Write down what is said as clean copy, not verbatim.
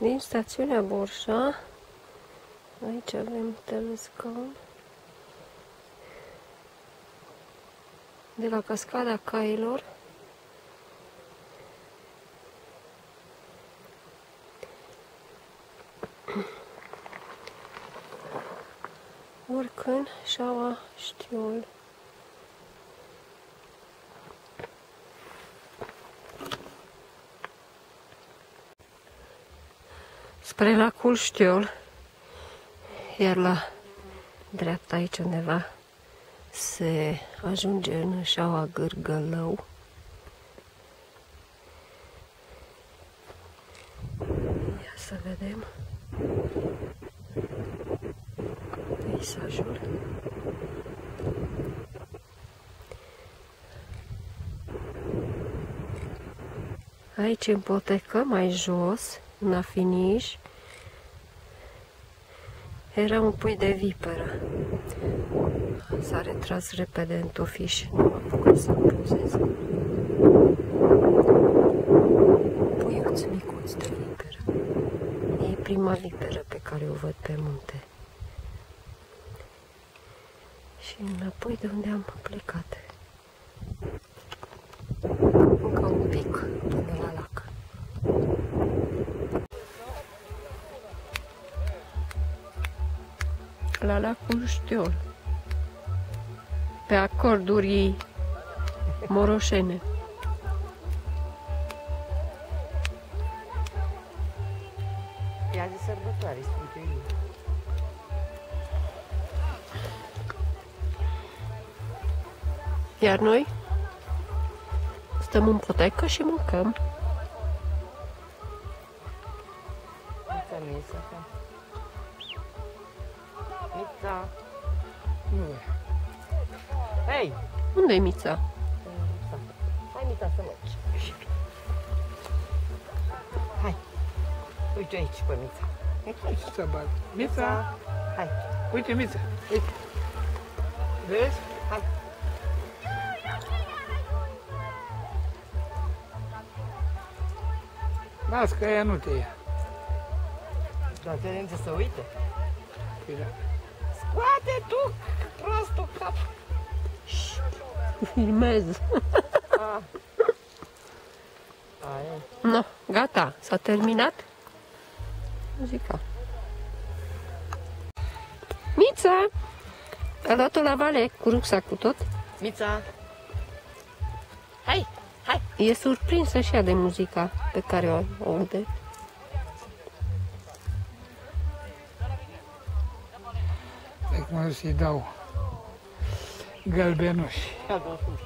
Din stațiunea Borșa, aici avem telescaun, de la Cascada Cailor, urcând Șaua Știol. Spre lacul Știol, iar la dreapta aici undeva se ajunge în Șaua Gârgălău. Ia să vedem peisajul. Aici în potecă, mai jos, în afiniș, era un pui de viperă. S-a retras repede în tufiș, nu m-a apucat să-l pozez. Puiuț micuț de viperă. E prima viperă pe care o văd pe munte. Și înapoi de unde am plecat. Încă un pic până la lac. La lacul Știol, pe acorduri moroșene. E azi sărbătoare, Sfântul Ilie. Iar noi stăm în potecă și mâncăm. Mița. Nu e. Hei! Unde-i Mița? Hai, Mița, să mergi. Hai. Uite aici pe Mița. Aici să bag. Mița! Hai. Uite, Mița! Uite! Vezi? Hai. Las că aia nu te ia. Dar vedem ce să uite. Păi da. Scoate tu, prostul cap. Filmez. Aia. No, gata, s-a terminat muzica. Mița! A luat-o la vale cu rucsacul tot. Mița. Hai, hai. E surprinsă și ea de muzica pe care o aude. Acum să-i dau galbenoși. Ia, dă sus.